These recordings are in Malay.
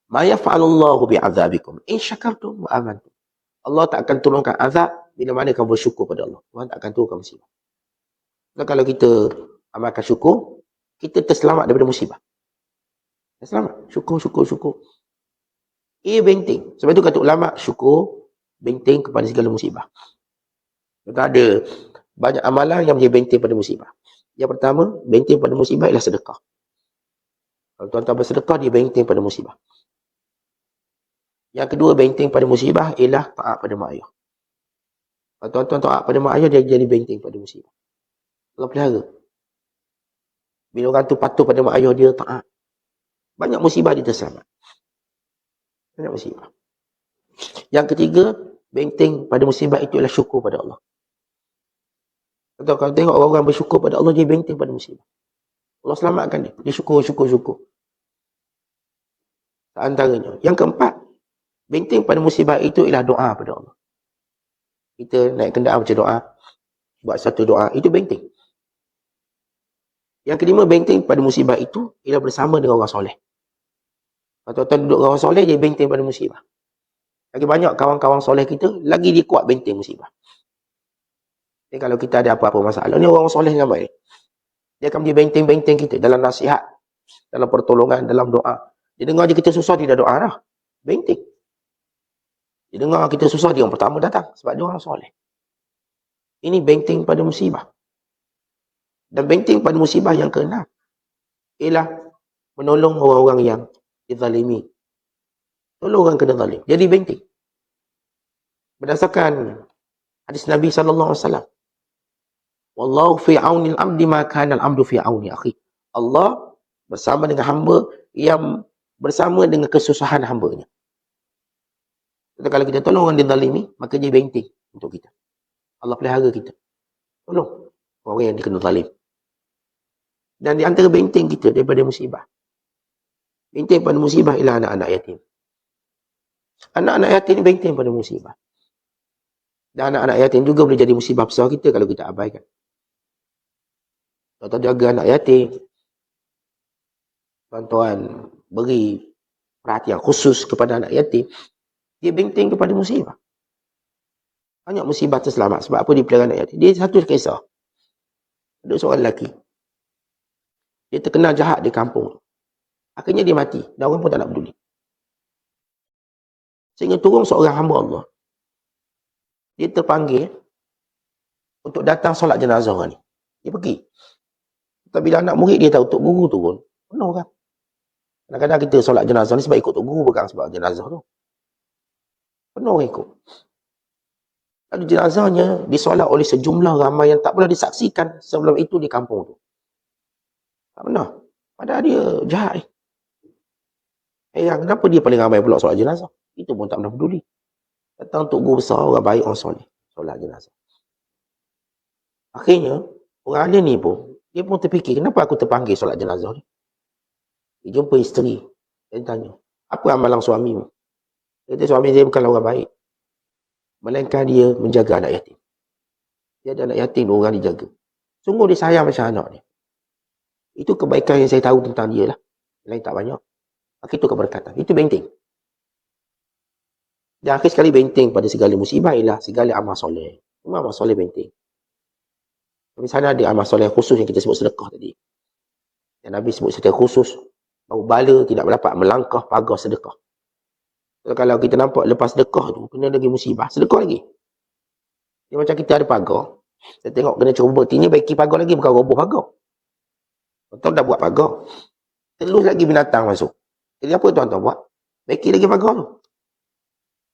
Ma yaf'alullahu bi'adzabikum in syakartum wa amantum. Allah tak akan turunkan azab bila mana kamu bersyukur pada Allah. Tuhan tak akan turunkan musibah. Dan kalau kita amalkan syukur, kita terselamat daripada musibah. Terselamat. Syukur. Ia benteng. Sebab itu kata ulama, syukur benteng kepada segala musibah. Maka ada banyak amalan yang menjadi benteng pada musibah. Yang pertama, benteng pada musibah ialah sedekah. Kalau tuan-tuan bersedekah, dia benteng pada musibah. Yang kedua, benteng pada musibah ialah taat pada mak ayah. Kalau tuan-tuan taat pada mak ayah, dia jadi benteng pada musibah. Allah pelihara. Bila orang tu patuh pada mak ayah, dia taat. Banyak musibah dia terselamat. Banyak musibah. Yang ketiga, benteng pada musibah itu ialah syukur pada Allah. Kalau tengok orang-orang bersyukur pada Allah, dia benteng pada musibah. Allah selamatkan dia. Dia syukur. Antaranya. Yang keempat, benteng pada musibah itu ialah doa pada Allah. Kita naik kenderaan baca doa, buat satu doa, itu benteng. Yang kelima, benteng pada musibah itu ialah bersama dengan orang soleh. Kalau tuan-tuan duduk dengan orang soleh, dia benteng pada musibah. Lagi banyak kawan-kawan soleh kita, lagi dia kuat benteng musibah. Jadi kalau kita ada apa-apa masalah, ni orang soleh yang baik. Dia akan menjadi benteng-benteng kita dalam nasihat, dalam pertolongan, dalam doa. Dia dengar je kita susah, dia dah doa dah. Benteng. Dia dengar kita susah, dia yang pertama datang. Sebab dia orang soleh. Ini benteng pada musibah. Dan benteng pada musibah yang keenam ialah menolong orang-orang yang dizalimi. Tolong orang kena zalim. Jadi benteng. Berdasarkan hadis Nabi SAW. Wallahu fi auni al-abdi ma kana al-abdu fi auni akhi. Allah bersama dengan hamba yang bersama dengan kesusahan hambanya. Jadi kalau kita tolong orang dizalimi, maka dia benteng untuk kita. Allah pelihara kita. Tolong orang yang dikena zalim. Dan di antara benteng kita daripada musibah, benteng pada musibah ialah anak-anak yatim. Anak-anak yatim benteng pada musibah. Dan anak-anak yatim juga boleh jadi musibah besar kita kalau kita abaikan. Tuan-tuan jaga anak yatim, tuan-tuan beri perhatian khusus kepada anak yatim, dia benteng kepada musibah. Banyak musibah terselamat. Sebab apa dia pelihara anak yatim? Dia satu kisah. Ada seorang lelaki. Dia terkenal jahat di kampung. Akhirnya dia mati. Dan orang pun tak nak peduli. Sehingga turun seorang hamba Allah. Dia terpanggil untuk datang solat jenazah orang ni. Dia pergi. Tapi bila anak murid dia tahu Tok Guru turun, penuh kan. Kadang-kadang kita solat jenazah ni sebab ikut Tok Guru, bukan sebab jenazah tu. Penuh orang ikut. Lalu jenazahnya disolat oleh sejumlah ramai yang tak pernah disaksikan sebelum itu di kampung tu. Tak pernah. Padahal dia jahat. Kenapa dia paling ramai pula solat jenazah? Itu pun tak pernah peduli. Datang Tok Guru besar, orang baik, orang soleh. Solat jenazah. Akhirnya, orang alim ni pun, dia pun terfikir, kenapa aku terpanggil solat jenazah ni? Dia jumpa isteri. Dia tanya, apa amalan suamimu? Dia kata, suami saya bukanlah orang baik. Melainkan dia menjaga anak yatim. Dia ada anak yatim, dua orang dijaga. Sungguh dia sayang macam anak ni. Itu kebaikan yang saya tahu tentang dia lah. Lain tak banyak. Maka itu keberkatan. Itu benteng. Dan akhir sekali benteng pada segala musibah ialah segala amal soleh. Semua amal soleh benteng. Di sana ada amal soleh khusus yang kita sebut sedekah tadi. Yang Nabi sebut sedekah khusus. Bahawa bala tidak dapat melangkah pagar sedekah. Kalau kita nampak lepas sedekah tu, kena lagi musibah, sedekah lagi. Dia macam kita ada pagar. Saya tengok kena cuba ini baiki pagar lagi, bukan roboh pagar. Tuan-tuan dah buat pagar. Telus lagi binatang masuk. Jadi apa tuan-tuan buat? Baiki lagi pagar tu.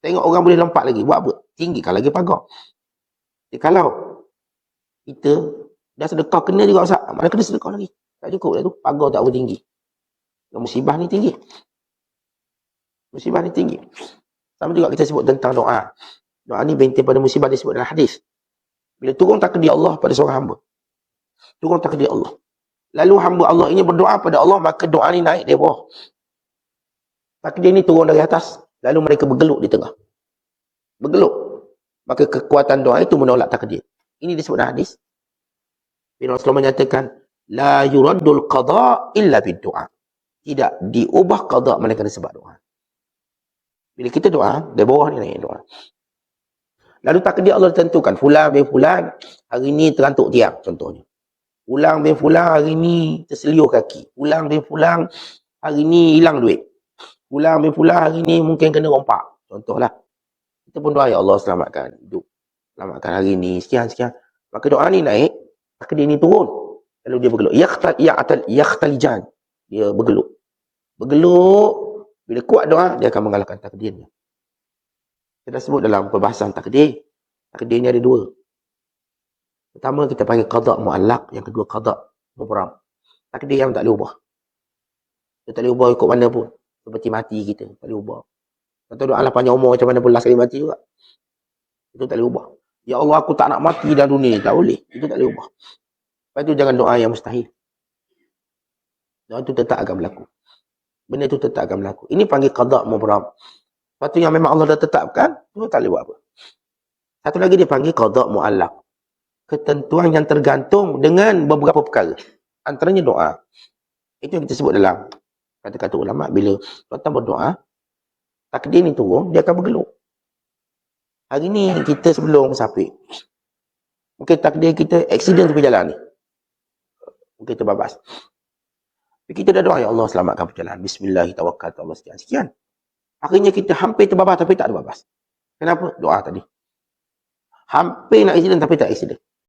Tengok orang boleh lompat lagi. Buat apa? Tinggikan lagi pagar. Jadi kalau kita dah sedekah, kena juga Ustaz. Mana kena sedekah lagi? Tak cukup lah tu. Pagar tak boleh tinggi. Musibah ni tinggi. Musibah ni tinggi. Sama juga kita sebut tentang doa. Doa ni benteng pada musibah disebut dalam hadis. Bila turun takdir Allah pada seorang hamba. Turun takdir Allah. Lalu hamba Allah ini berdoa pada Allah, maka doa ni naik dari bawah. Takdir ni turun dari atas. Lalu mereka bergeluk di tengah. Bergeluk. Maka kekuatan doa itu menolak takdir. Ini disebut dalam hadis. Bila Rasulullah menyatakan, La yuraddul qadha illa bid doa. Tidak diubah qadha melainkan sebab doa. Bila kita doa, dari bawah ni naik doa. Lalu takdir Allah tentukan, fulan bin fulan, hari ni terantuk tiang, contohnya. Fulan bin fulan, hari ni terseliur kaki. Fulan bin fulan, hari ni hilang duit. Fulan bin fulan, hari ni mungkin kena rompak. Contohlah. Kita pun doa, ya Allah selamatkan hidup. Selamatkan hari ni, sekian-sekian. Maka doa ni naik, takdir ni turun. Lalu dia bergeluk. Yakhtalijan. Dia bergeluk. Bergeluk. Bila kuat doa, dia akan mengalahkan takdirnya. Kita dah sebut dalam perbahasan takdir. Takdir ni ada dua. Pertama, kita panggil qada' mu'allaq. Yang kedua, qada' mubram. Takdir yang tak boleh ubah. Dia tak boleh ubah ikut mana pun. Seperti mati kita, tak boleh ubah. Atau doa lah panjang umur macam mana pun last kali mati juga. Itu tak boleh ubah. Ya Allah, aku tak nak mati dalam dunia. Tak boleh. Itu tak boleh ubah. Lepas itu jangan doa yang mustahil. Doa itu tetap akan berlaku. Benda itu tetap akan berlaku. Ini panggil qada' mubram. Lepas tu yang memang Allah dah tetapkan, tu tak boleh buat apa. Satu lagi dia panggil qada' mu'allaq. Ketentuan yang tergantung dengan beberapa perkara. Antaranya doa. Itu yang kita sebut dalam kata-kata ulama. Bila tuan-tuan berdoa, takdir ni turun, dia akan bergeluk. Hari ni kita sebelum musafir, mungkin takdir kita aksiden tepi jalan ni. Mungkin terbabas. Tapi kita dah doa, ya Allah selamatkan perjalanan. Bismillahirrahmanirrahim. Sekian. Akhirnya kita hampir terbabas tapi tak terbabas. Kenapa? Doa tadi. Hampir nak aksiden tapi tak aksiden.